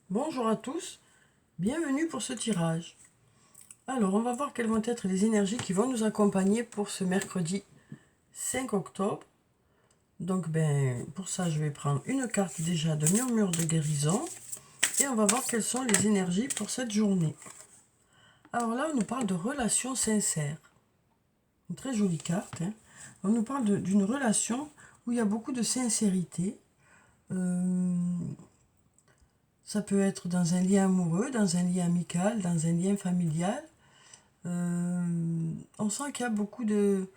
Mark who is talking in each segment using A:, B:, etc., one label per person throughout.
A: Bonjour à tous, bienvenue pour ce tirage. Alors, on va voir quelles vont être les énergies qui vont nous accompagner pour ce mercredi 5 octobre. Donc, pour ça, je vais prendre une carte déjà de murmure de guérison et on va voir quelles sont les énergies pour cette journée. Alors là, on nous parle de relations sincères. Une très jolie carte. On nous parle d'une relation où il y a beaucoup de sincérité. Ça peut être dans un lien amoureux, dans un lien amical, dans un lien familial. On sent qu'il y a beaucoup de...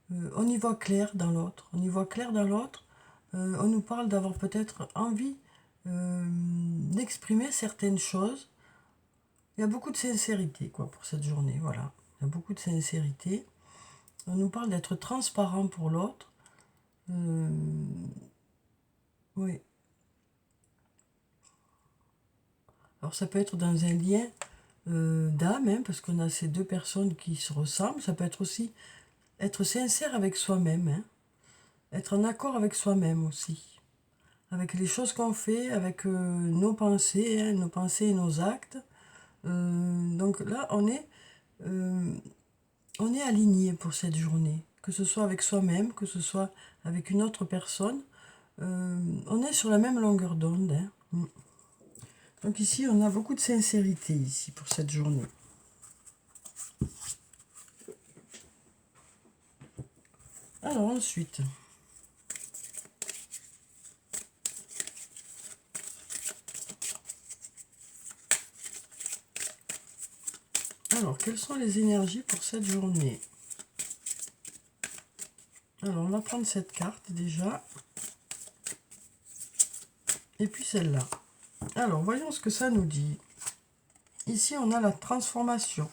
A: on y voit clair dans l'autre. On y voit clair dans l'autre. On nous parle d'avoir peut-être envie d'exprimer certaines choses. Il y a beaucoup de sincérité pour cette journée. Voilà. Il y a beaucoup de sincérité. On nous parle d'être transparent pour l'autre. Oui. Alors ça peut être dans un lien d'âme, parce qu'on a ces deux personnes qui se ressemblent. Ça peut être aussi être sincère avec soi-même, être en accord avec soi-même aussi, avec les choses qu'on fait, avec nos pensées, nos pensées et nos actes. Donc là, on est aligné pour cette journée, que ce soit avec soi-même, que ce soit avec une autre personne. On est sur la même longueur d'onde. Donc ici, on a beaucoup de sincérité ici pour cette journée. Alors ensuite, quelles sont les énergies pour cette journée? Alors, on va prendre cette carte déjà. Et puis celle-là. Alors, voyons ce que ça nous dit. Ici, on a la transformation.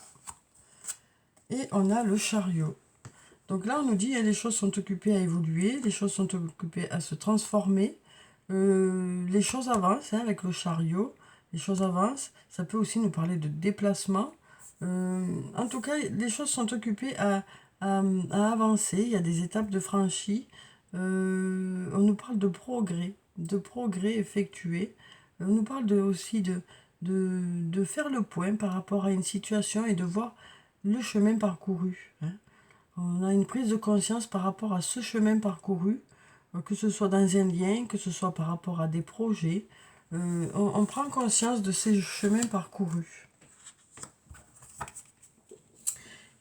A: Et on a le chariot. Donc là, on nous dit, les choses sont occupées à évoluer, les choses sont occupées à se transformer. Les choses avancent avec le chariot. Les choses avancent. Ça peut aussi nous parler de déplacement. En tout cas, les choses sont occupées à avancer. Il y a des étapes de franchie. On nous parle de progrès effectués. On nous parle aussi de faire le point par rapport à une situation et de voir le chemin parcouru. On a une prise de conscience par rapport à ce chemin parcouru, que ce soit dans un lien, que ce soit par rapport à des projets. On prend conscience de ces chemins parcourus.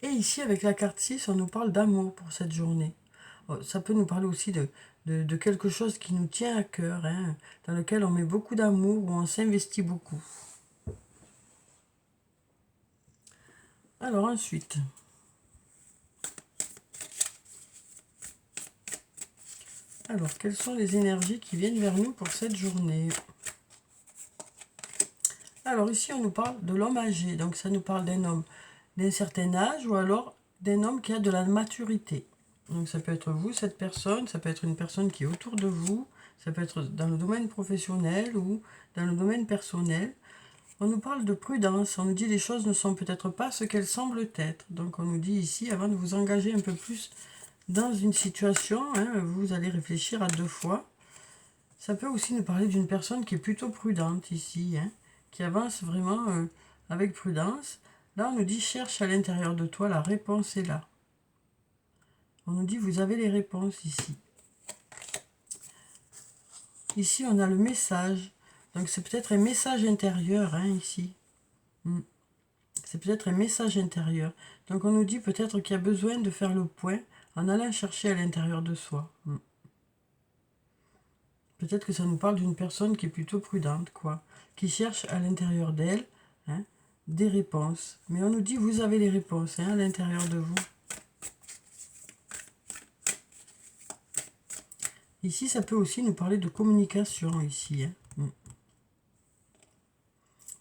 A: Et ici, avec la carte 6, on nous parle d'amour pour cette journée. Ça peut nous parler aussi de quelque chose qui nous tient à cœur, dans lequel on met beaucoup d'amour, où on s'investit beaucoup. Alors ensuite, quelles sont les énergies qui viennent vers nous pour cette journée? Alors ici, on nous parle de l'homme âgé, donc ça nous parle d'un homme d'un certain âge ou alors d'un homme qui a de la maturité. Donc ça peut être vous, cette personne, ça peut être une personne qui est autour de vous, ça peut être dans le domaine professionnel ou dans le domaine personnel. On nous parle de prudence, on nous dit les choses ne sont peut-être pas ce qu'elles semblent être. Donc on nous dit ici, avant de vous engager un peu plus dans une situation, vous allez réfléchir à deux fois. Ça peut aussi nous parler d'une personne qui est plutôt prudente ici, qui avance vraiment avec prudence. Là, on nous dit, cherche à l'intérieur de toi, la réponse est là. On nous dit, vous avez les réponses ici. Ici, on a le message. Donc, c'est peut-être un message intérieur, ici. C'est peut-être un message intérieur. Donc, on nous dit peut-être qu'il y a besoin de faire le point en allant chercher à l'intérieur de soi. Peut-être que ça nous parle d'une personne qui est plutôt prudente, qui cherche à l'intérieur d'elle des réponses. Mais on nous dit, vous avez les réponses à l'intérieur de vous. Ici, ça peut aussi nous parler de communication, ici.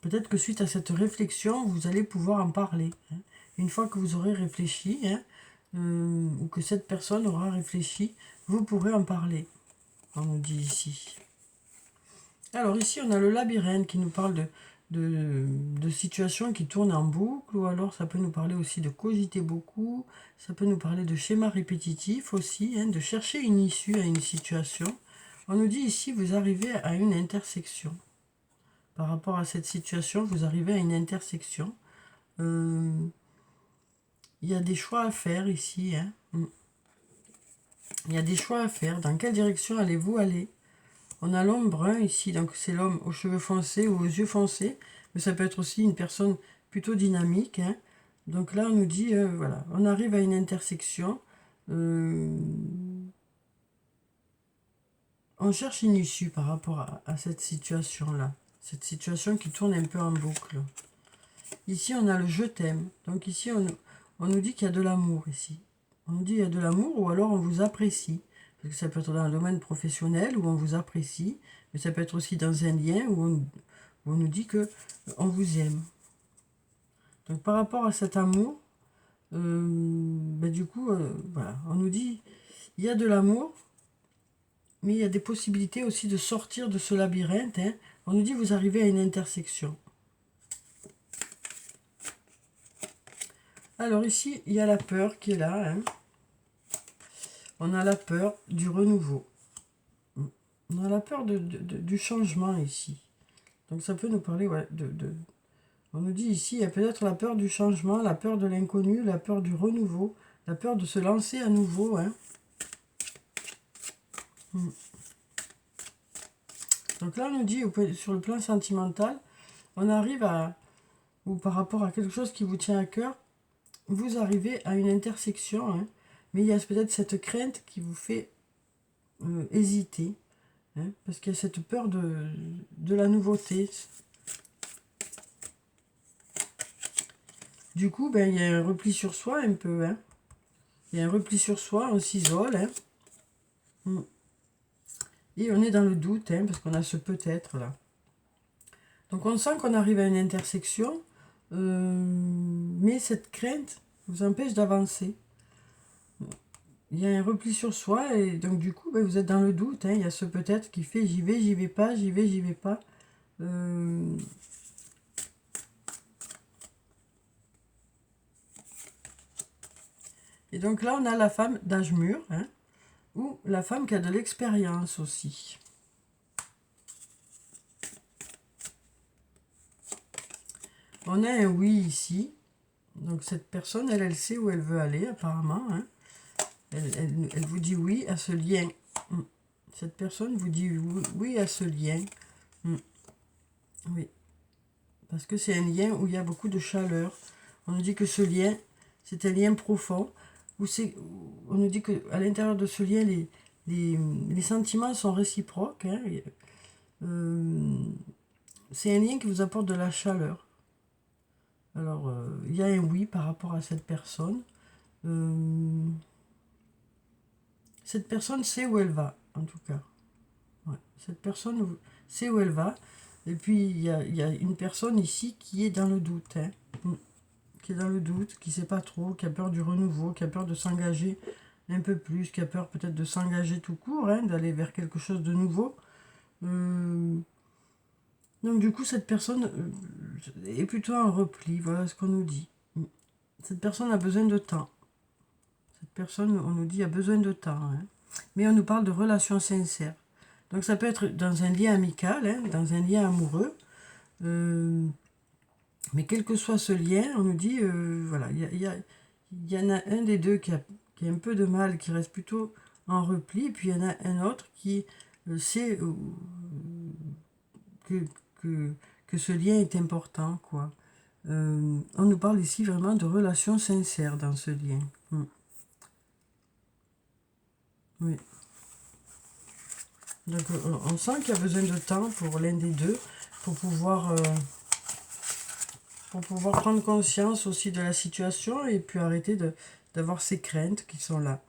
A: Peut-être que suite à cette réflexion, vous allez pouvoir en parler. Une fois que vous aurez réfléchi, ou que cette personne aura réfléchi, vous pourrez en parler. On nous dit ici. Alors ici, on a le labyrinthe qui nous parle de situations qui tournent en boucle, ou alors ça peut nous parler aussi de cogiter beaucoup, ça peut nous parler de schémas répétitifs aussi, de chercher une issue à une situation. On nous dit ici, vous arrivez à une intersection. par rapport à cette situation, vous arrivez à une intersection. Il y a des choix à faire ici. Hein. Il y a des choix à faire. Dans quelle direction allez-vous aller? On a l'homme brun ici, donc c'est l'homme aux cheveux foncés ou aux yeux foncés. Mais ça peut être aussi une personne plutôt dynamique. Hein. Donc là, on nous dit, voilà, on arrive à une intersection. On cherche une issue par rapport à cette situation-là. Cette situation qui tourne un peu en boucle. Ici, on a le je t'aime. Donc ici, on nous dit qu'il y a de l'amour ici. On nous dit qu'il y a de l'amour ou alors on vous apprécie. Parce que ça peut être dans un domaine professionnel où on vous apprécie. Mais ça peut être aussi dans un lien où on nous dit que on vous aime. Donc par rapport à cet amour, du coup, voilà, on nous dit il y a de l'amour, mais il y a des possibilités aussi de sortir de ce labyrinthe. Hein. On nous dit vous arrivez à une intersection. Alors ici, il y a la peur qui est là. Hein. On a la peur du renouveau. On a la peur du changement ici. Donc ça peut nous parler ouais, On nous dit ici, il y a peut-être la peur du changement, la peur de l'inconnu, la peur du renouveau, la peur de se lancer à nouveau. Hein. Donc là, on nous dit, sur le plan sentimental, on arrive à, ou par rapport à quelque chose qui vous tient à cœur, vous arrivez à une intersection, hein, mais il y a peut-être cette crainte qui vous fait hésiter, hein, parce qu'il y a cette peur de la nouveauté. Du coup, il y a un repli sur soi un peu. Hein. Il y a un repli sur soi, on s'isole. Hein. Et on est dans le doute, hein, parce qu'on a ce peut-être là. Donc on sent qu'on arrive à une intersection, mais cette crainte vous empêche d'avancer. Il y a un repli sur soi, et donc du coup, vous êtes dans le doute. Hein, il y a ce peut-être qui fait j'y vais pas, j'y vais pas. Et donc là, on a la femme d'âge mûr, hein, ou la femme qui a de l'expérience aussi. On a un oui ici. Donc cette personne, elle sait où elle veut aller apparemment. Hein. Elle vous dit oui à ce lien. Cette personne vous dit oui à ce lien. Oui. Parce que c'est un lien où il y a beaucoup de chaleur. On nous dit que ce lien, c'est un lien profond. On nous dit qu'à l'intérieur de ce lien, les sentiments sont réciproques. Hein. C'est un lien qui vous apporte de la chaleur. Alors, il y a un oui par rapport à cette personne. Cette personne sait où elle va, en tout cas. Ouais. Cette personne sait où elle va. Et puis, il y a une personne ici qui est dans le doute. Hein. Qui est dans le doute, qui ne sait pas trop, qui a peur du renouveau, qui a peur de s'engager un peu plus, qui a peur peut-être de s'engager tout court, hein, d'aller vers quelque chose de nouveau. Donc du coup, cette personne est plutôt en repli, voilà ce qu'on nous dit. Cette personne a besoin de temps. Cette personne, on nous dit, a besoin de temps. Hein. Mais on nous parle de relations sincères. Donc ça peut être dans un lien amical, hein, dans un lien amoureux. Mais quel que soit ce lien, on nous dit, voilà, il y en a un des deux qui a un peu de mal, qui reste plutôt en repli, et puis il y en a un autre qui sait que ce lien est important, quoi. On nous parle ici vraiment de relations sincères dans ce lien. Oui. Donc on sent qu'il y a besoin de temps pour l'un des deux, pour pouvoir prendre conscience aussi de la situation et puis arrêter d'avoir ces craintes qui sont là.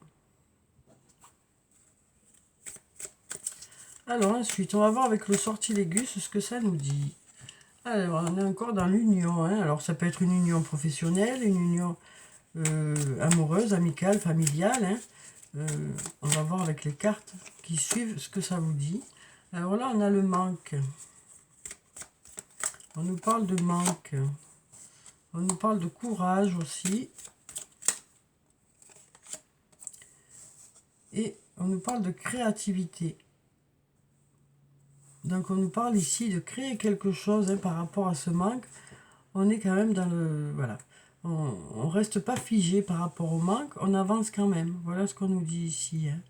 A: Alors ensuite, on va voir avec le sortilègus ce que ça nous dit. Alors, on est encore dans l'union. Hein. Alors, ça peut être une union professionnelle, une union amoureuse, amicale, familiale. Hein. On va voir avec les cartes qui suivent ce que ça vous dit. Alors là, on a le manque. On nous parle de manque. On nous parle de courage aussi. Et on nous parle de créativité. Donc on nous parle ici de créer quelque chose hein, par rapport à ce manque. On est quand même dans le... Voilà. On reste pas figé par rapport au manque, on avance quand même. Voilà ce qu'on nous dit ici. Hein.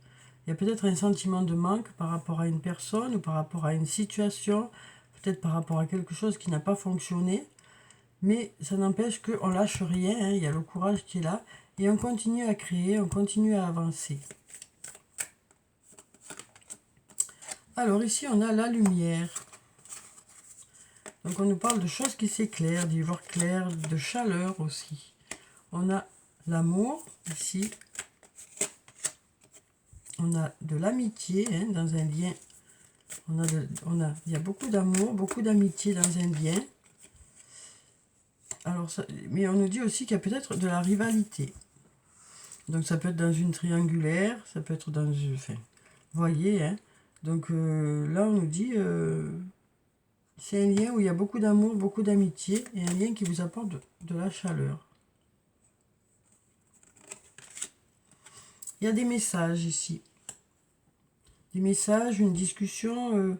A: Il y a peut-être un sentiment de manque par rapport à une personne ou par rapport à une situation, peut-être par rapport à quelque chose qui n'a pas fonctionné. Mais ça n'empêche qu'on ne lâche rien, hein. Il y a le courage qui est là. Et on continue à créer, on continue à avancer. Alors ici, on a la lumière. Donc on nous parle de choses qui s'éclairent, d'y voir clair, de chaleur aussi. On a l'amour ici. On a de l'amitié hein, dans un lien. Il y a beaucoup d'amour, beaucoup d'amitié dans un lien. Alors, mais on nous dit aussi qu'il y a peut-être de la rivalité. Donc ça peut être dans une triangulaire, ça peut être dans une... Enfin, vous voyez, hein. Donc là on nous dit... c'est un lien où il y a beaucoup d'amour, beaucoup d'amitié, et un lien qui vous apporte de la chaleur. Il y a des messages ici. Des messages, une discussion,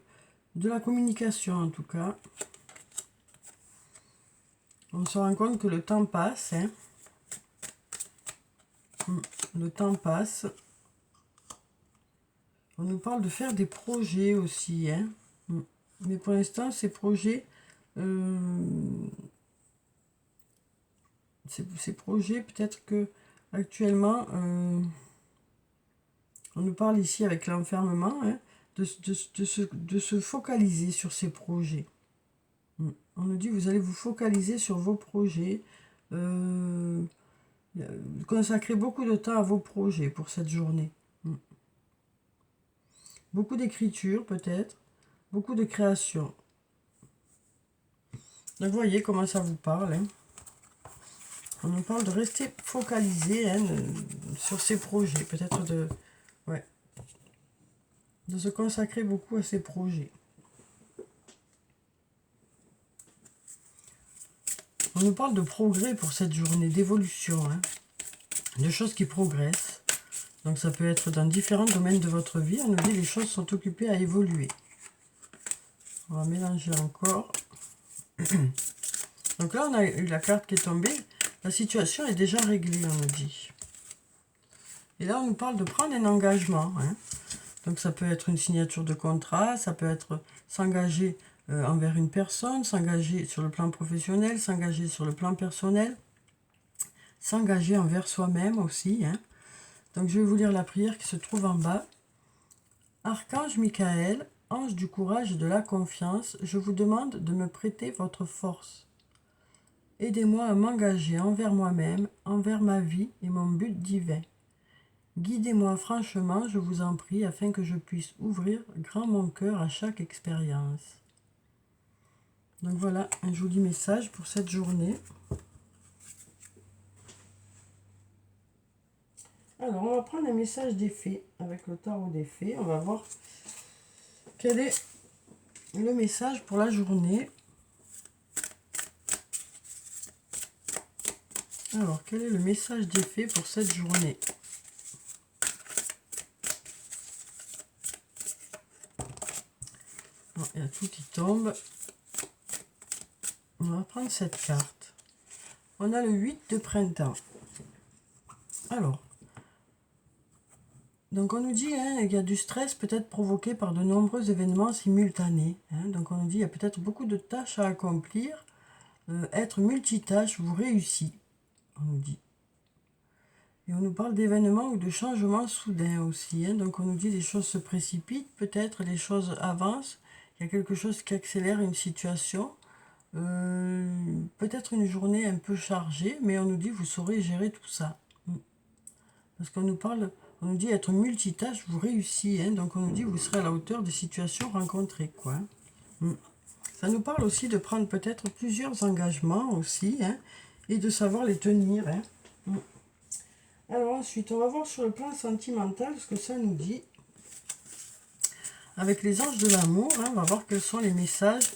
A: de la communication en tout cas. On se rend compte que le temps passe. Hein. Le temps passe. On nous parle de faire des projets aussi. Hein. Mais pour l'instant, ces projets... ces projets, peut-être que actuellement... on nous parle ici avec l'enfermement, hein, de se focaliser sur ces projets. On nous dit, vous allez vous focaliser sur vos projets, consacrer beaucoup de temps à vos projets pour cette journée. Beaucoup d'écriture peut-être, beaucoup de création. Donc vous voyez comment ça vous parle. Hein. On nous parle de rester focalisé hein, sur ces projets, peut-être de se consacrer beaucoup à ces projets. On nous parle de progrès pour cette journée, d'évolution, hein, de choses qui progressent. Donc ça peut être dans différents domaines de votre vie. On nous dit que les choses sont occupées à évoluer. On va mélanger encore. Donc là, on a eu la carte qui est tombée. La situation est déjà réglée, on nous dit. Et là, on nous parle de prendre un engagement. Hein. Donc ça peut être une signature de contrat, ça peut être s'engager envers une personne, s'engager sur le plan professionnel, s'engager sur le plan personnel, s'engager envers soi-même aussi. Hein. Donc je vais vous lire la prière qui se trouve en bas. Archange Michael, ange du courage et de la confiance, je vous demande de me prêter votre force. Aidez-moi à m'engager envers moi-même, envers ma vie et mon but divin. Guidez-moi franchement, je vous en prie, afin que je puisse ouvrir grand mon cœur à chaque expérience. Donc voilà, un joli message pour cette journée. Alors, on va prendre un message des fées avec le tarot des fées. On va voir quel est le message pour la journée. Alors, quel est le message des fées pour cette journée? Bon, il y a tout qui tombe. On va prendre cette carte. On a le 8 de printemps. Alors, donc on nous dit hein, qu'il y a du stress peut-être provoqué par de nombreux événements simultanés. Hein, donc on nous dit qu'il y a peut-être beaucoup de tâches à accomplir. Être multitâche vous réussit, on nous dit. Et on nous parle d'événements ou de changements soudains aussi. Hein, donc on nous dit les choses se précipitent, peut-être les choses avancent. Il y a quelque chose qui accélère une situation. Peut-être une journée un peu chargée, mais on nous dit vous saurez gérer tout ça. Parce qu'on nous parle, on nous dit être multitâche vous réussit, hein, donc on nous dit vous serez à la hauteur des situations rencontrées, quoi. Ça nous parle aussi de prendre peut-être plusieurs engagements aussi, hein, et de savoir les tenir. Hein. Alors ensuite, on va voir sur le plan sentimental ce que ça nous dit. Avec les anges de l'amour, hein, on va voir quels sont les messages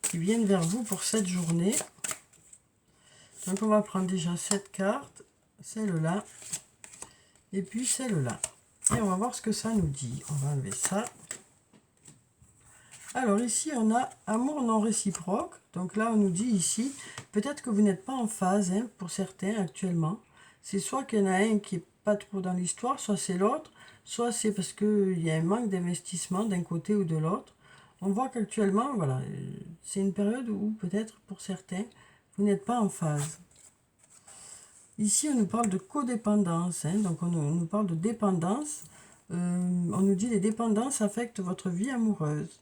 A: qui viennent vers vous pour cette journée. Donc on va prendre déjà cette carte, celle-là, et puis celle-là. Et on va voir ce que ça nous dit. On va enlever ça. Alors ici, on a amour non réciproque. Donc là, on nous dit ici, peut-être que vous n'êtes pas en phase, hein, pour certains actuellement. C'est soit qu'il y en a un qui est pas trop dans l'histoire, soit c'est l'autre, soit c'est parce qu'il y a un manque d'investissement d'un côté ou de l'autre. On voit qu'actuellement, voilà, c'est une période où peut-être pour certains, vous n'êtes pas en phase. Ici, on nous parle de codépendance, hein, donc on nous parle de dépendance. On nous dit les dépendances affectent votre vie amoureuse.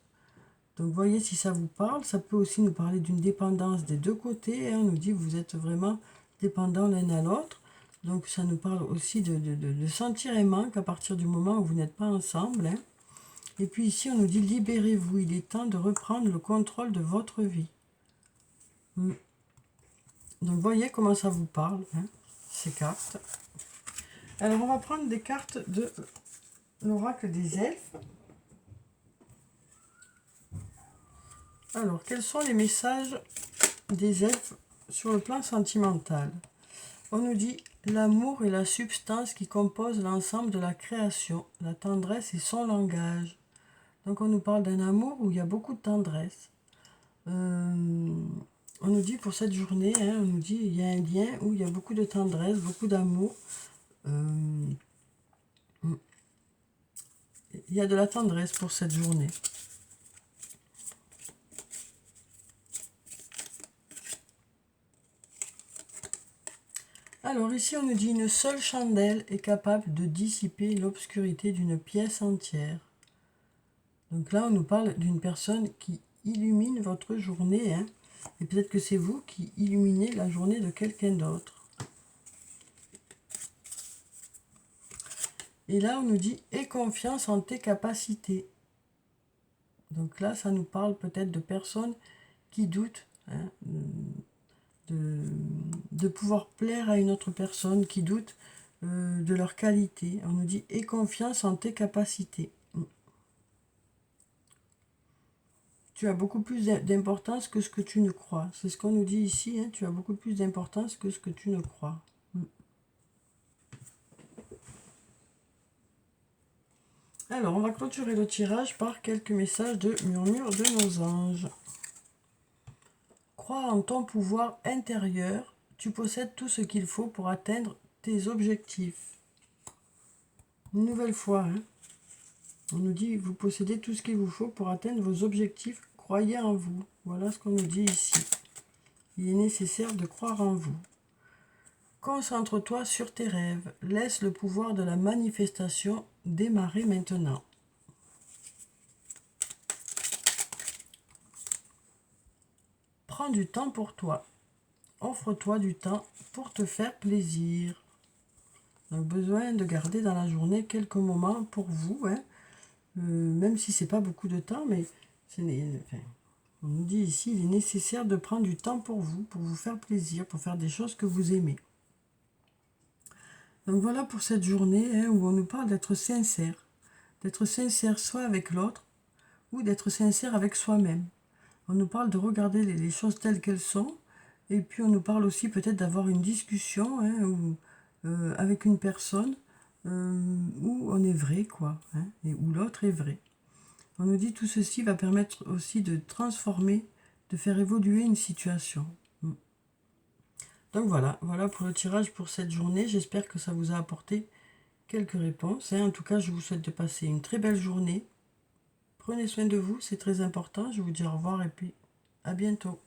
A: Donc voyez si ça vous parle. Ça peut aussi nous parler d'une dépendance des deux côtés, hein. On nous dit que vous êtes vraiment dépendants l'un à l'autre. Donc ça nous parle aussi de sentir un manque à partir du moment où vous n'êtes pas ensemble, hein. Et puis ici, on nous dit libérez-vous, il est temps de reprendre le contrôle de votre vie. Donc voyez comment ça vous parle, hein, ces cartes. Alors on va prendre des cartes de l'oracle des elfes. Alors, quels sont les messages des elfes sur le plan sentimental? On nous dit l'amour est la substance qui compose l'ensemble de la création. La tendresse est son langage. Donc on nous parle d'un amour où il y a beaucoup de tendresse. On nous dit pour cette journée, hein, on nous dit il y a un lien où il y a beaucoup de tendresse, beaucoup d'amour. Il y a de la tendresse pour cette journée. Alors ici, on nous dit une seule chandelle est capable de dissiper l'obscurité d'une pièce entière. Donc là, on nous parle d'une personne qui illumine votre journée, hein, et peut-être que c'est vous qui illuminez la journée de quelqu'un d'autre. Et là, on nous dit « aie confiance en tes capacités ». Donc là, ça nous parle peut-être de personnes qui doutent, hein, de pouvoir plaire à une autre personne, qui doute de leur qualité. On nous dit « aie confiance en tes capacités ». Tu as beaucoup plus d'importance que ce que tu ne crois. C'est ce qu'on nous dit ici, hein, tu as beaucoup plus d'importance que ce que tu ne crois. Alors, on va clôturer le tirage par quelques messages de murmure de nos anges. Crois en ton pouvoir intérieur, tu possèdes tout ce qu'il faut pour atteindre tes objectifs. Une nouvelle fois, hein, on nous dit, vous possédez tout ce qu'il vous faut pour atteindre vos objectifs, croyez en vous. Voilà ce qu'on nous dit ici. Il est nécessaire de croire en vous. Concentre-toi sur tes rêves, laisse le pouvoir de la manifestation démarrer maintenant. Prends du temps pour toi. Offre-toi du temps pour te faire plaisir. Donc besoin de garder dans la journée quelques moments pour vous, hein. Même si c'est pas beaucoup de temps, mais on nous dit ici, il est nécessaire de prendre du temps pour vous faire plaisir, pour faire des choses que vous aimez. Donc voilà pour cette journée, hein, où on nous parle d'être sincère soit avec l'autre ou d'être sincère avec soi-même. On nous parle de regarder les choses telles qu'elles sont, et puis on nous parle aussi peut-être d'avoir une discussion, hein, avec une personne où on est vrai, quoi, hein, et où l'autre est vrai. On nous dit tout ceci va permettre aussi de transformer, de faire évoluer une situation. Donc voilà pour le tirage pour cette journée. J'espère que ça vous a apporté quelques réponses, hein. En tout cas, je vous souhaite de passer une très belle journée. Prenez soin de vous, c'est très important. Je vous dis au revoir et puis à bientôt.